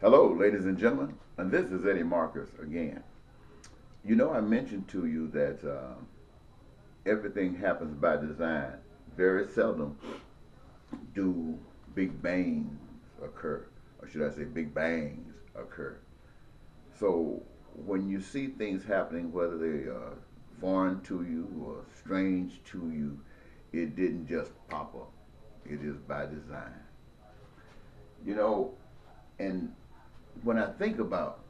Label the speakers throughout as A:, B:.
A: Hello, ladies and gentlemen, and this is Eddie Marcus again. You know, I mentioned to you that everything happens by design. Very seldom do big bangs occur, or should I say, big bangs occur. So when you see things happening, whether they are foreign to you or strange to you, it didn't just pop up. It is by design. You know, and when I think about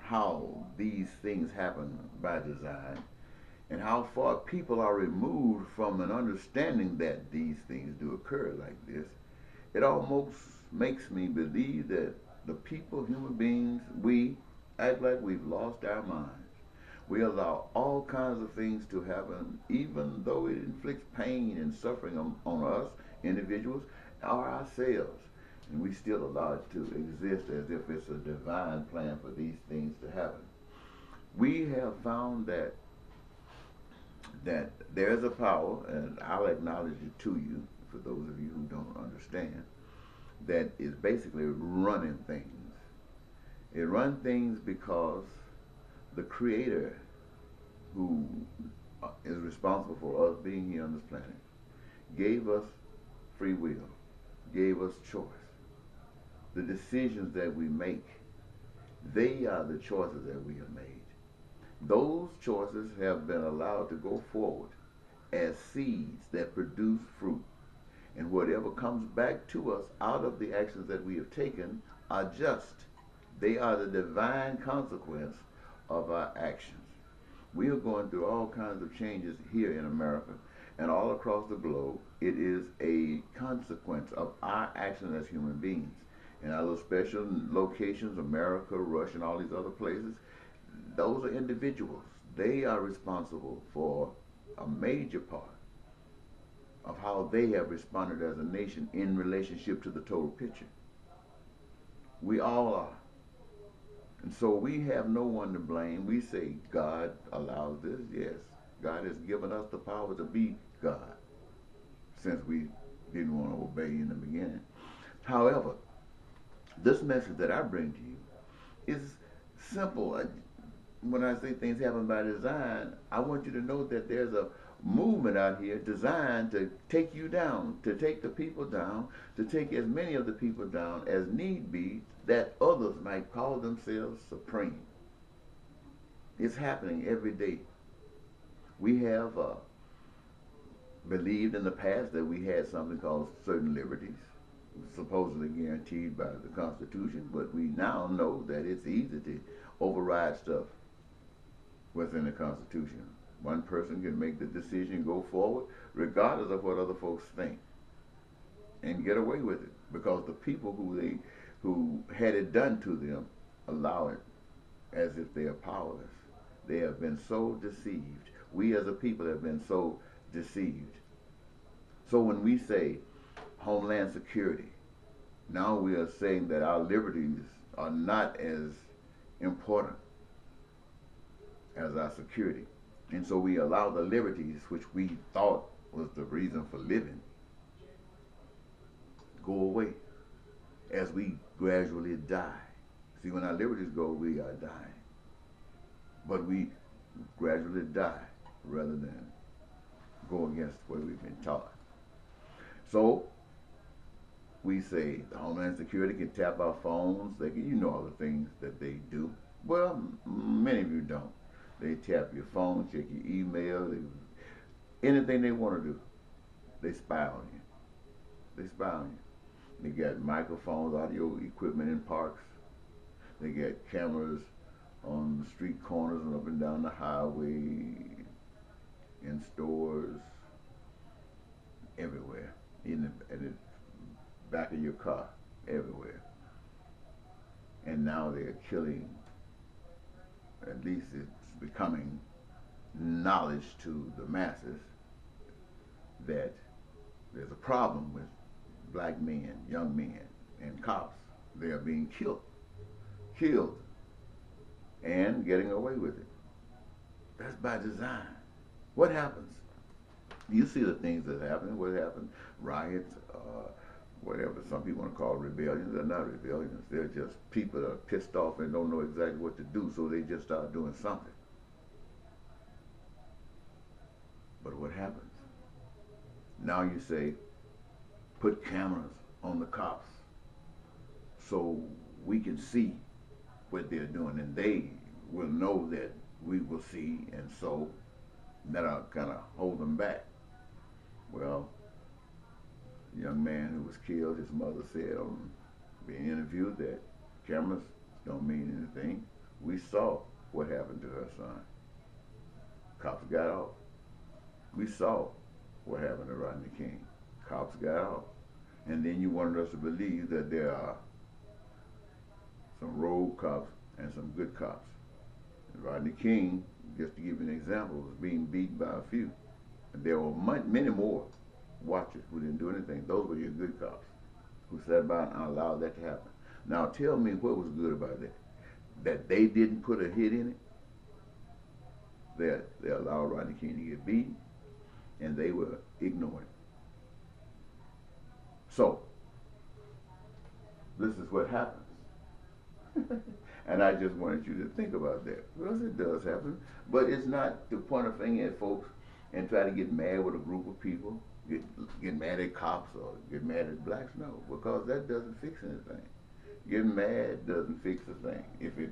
A: how these things happen by design and how far people are removed from an understanding that these things do occur like this, it almost makes me believe that the people, human beings, we act like we've lost our minds. We allow all kinds of things to happen, even though it inflicts pain and suffering on us, individuals, or ourselves. And we still allow it to exist as if it's a divine plan for these things to happen. We have found that there's a power, and I'll acknowledge it to you, for those of you who don't understand, that is basically running things. It runs things because the Creator, who is responsible for us being here on this planet, gave us free will, gave us choice. The decisions that we make, they are the choices that we have made. Those choices have been allowed to go forward as seeds that produce fruit. And whatever comes back to us out of the actions that we have taken are just. They are the divine consequence of our actions. We are going through all kinds of changes here in America and all across the globe. It is a consequence of our actions as human beings. In our little special locations, America, Russia, and all these other places, those are individuals. They are responsible for a major part of how they have responded as a nation in relationship to the total picture. We all are. And so we have no one to blame. We say God allows this. Yes, God has given us the power to be God since we didn't want to obey in the beginning. However, this message that I bring to you is simple. When I say things happen by design, I want you to know that there's a movement out here designed to take you down, to take the people down, to take as many of the people down as need be, that others might call themselves supreme. It's happening every day. We have believed in the past that we had something called certain liberties, supposedly guaranteed by the Constitution, but we now know that it's easy to override stuff within the Constitution. One person can make the decision, go forward, regardless of what other folks think, and get away with it because the people who had it done to them allow it as if they are powerless. They have been so deceived. We as a people have been so deceived. So when we say Homeland Security, now we are saying that our liberties are not as important as our security. And so we allow the liberties which we thought was the reason for living go away as we gradually die. See, when our liberties go, we are dying. But we gradually die rather than go against what we've been taught. So we say the Homeland Security can tap our phones. They can, you know all the things that they do. Well, many of you don't. They tap your phone, check your email, anything they want to do. They spy on you. They spy on you. They got microphones, audio equipment in parks. They got cameras on the street corners and up and down the highway, in stores, everywhere, in the back of your car, everywhere. And now they're killing, at least it's becoming knowledge to the masses that there's a problem with black men, young men, and cops. They are being killed, and getting away with it. That's by design. What happens? You see the things that happen. What happened? Riots, whatever some people want to call rebellions. They're not rebellions. They're just people that are pissed off and don't know exactly what to do, so they just start doing something. But what happens? Now you say, put cameras on the cops so we can see what they're doing, and they will know that we will see, and so that'll kind of hold them back. Well, a young man who was killed, his mother said on being interviewed that cameras don't mean anything. We saw what happened to her son. Cops got off. We saw what happened to Rodney King. Cops got off. And then you wanted us to believe that there are some rogue cops and some good cops. And Rodney King, just to give you an example, was being beaten by a few. And there were many more watchers who didn't do anything. Those were your good cops who sat by and allowed that to happen. Now tell me what was good about that. That they didn't put a hit in it. They allowed Rodney King to get beaten, and they were ignoring it. So, this is what happens. And I just wanted you to think about that. Because it does happen. But it's not to point a finger at folks and try to get mad with a group of people, get mad at cops or get mad at blacks. No, because that doesn't fix anything. Getting mad doesn't fix a thing. If it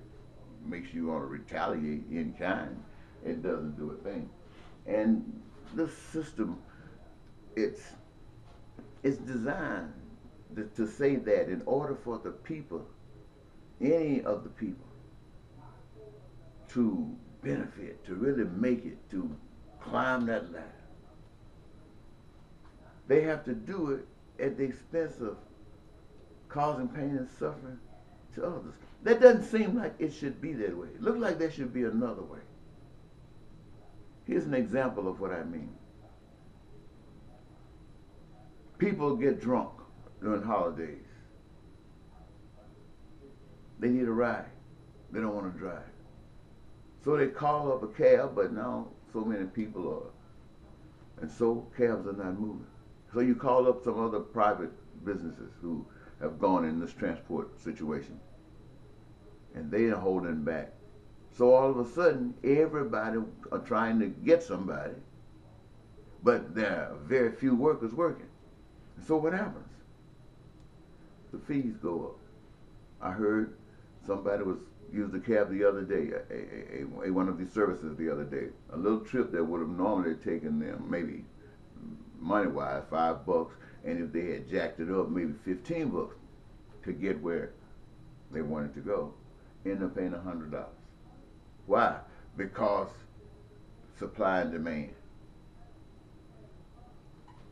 A: makes you want to retaliate in kind, it doesn't do a thing. And the system, it's designed to say that in order for the people, any of the people, to benefit, to really make it, to climb that ladder, they have to do it at the expense of causing pain and suffering to others. That doesn't seem like it should be that way. It looks like there should be another way. Here's an example of what I mean. People get drunk during holidays. They need a ride. They don't want to drive. So they call up a cab, but now so many people are, and so cabs are not moving. So you call up some other private businesses who have gone in this transport situation, and they are holding back. So all of a sudden, everybody are trying to get somebody, but there are very few workers working. So what happens? The fees go up. I heard somebody used a cab the other day, one of these services the other day. A little trip that would have normally taken them maybe money-wise $5, and if they had jacked it up, maybe $15 to get where they wanted to go, end up paying $100. Why? Because supply and demand.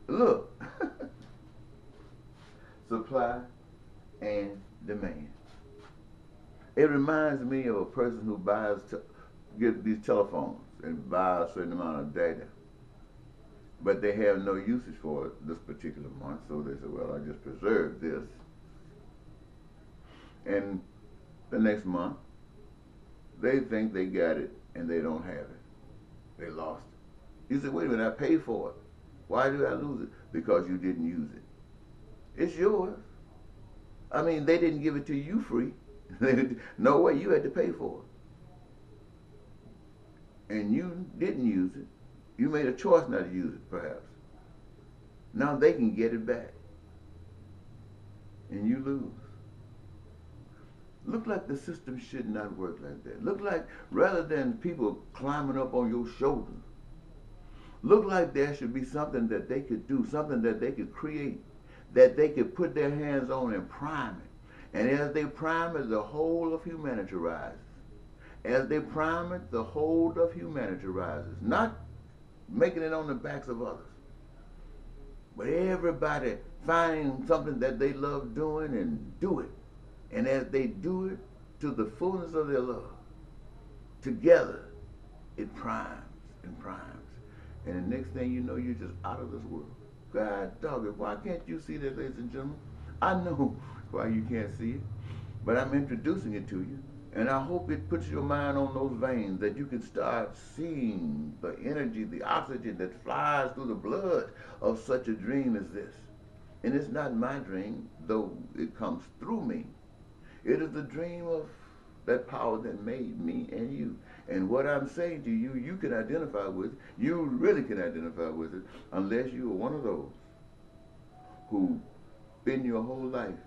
A: Look, supply and demand. It reminds me of a person who get these telephones and buy a certain amount of data, but they have no usage for it this particular month, so they say, well, I just preserved this. And the next month, they think they got it, and they don't have it. They lost it. You say, wait a minute, I paid for it. Why did I lose it? Because you didn't use it. It's yours. I mean, they didn't give it to you free. No way, you had to pay for it. And you didn't use it. You made a choice not to use it, perhaps. Now they can get it back. And you lose. Look like the system should not work like that. Look like, rather than people climbing up on your shoulders, look like there should be something that they could do, something that they could create, that they could put their hands on and prime it. And as they prime it, the whole of humanity rises. As they prime it, the whole of humanity rises. Not making it on the backs of others, but everybody find something that they love doing and do it. And as they do it to the fullness of their love, together, it primes and primes. And the next thing you know, you're just out of this world. God dog it, why can't you see that, ladies and gentlemen? I know why you can't see it, but I'm introducing it to you. And I hope it puts your mind on those veins that you can start seeing the energy, the oxygen that flies through the blood of such a dream as this. And it's not my dream, though it comes through me. It is the dream of that power that made me and you. And what I'm saying to you, you can identify with it. You really can identify with it unless you are one of those who, in your whole life,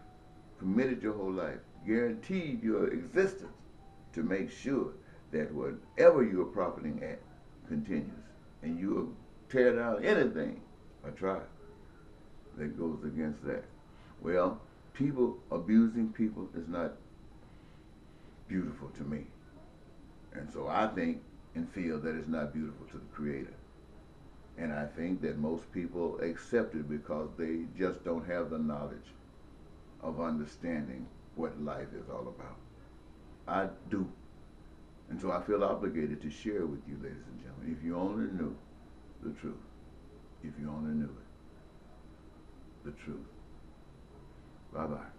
A: committed your whole life, guaranteed your existence to make sure that whatever you are profiting at continues. And you will tear down anything or try that goes against that. Well, people abusing people is not beautiful to me. And so I think and feel that it's not beautiful to the Creator. And I think that most people accept it because they just don't have the knowledge of understanding what life is all about. I do. And so I feel obligated to share with you, ladies and gentlemen, if you only knew the truth, if you only knew it, the truth. Bye-bye.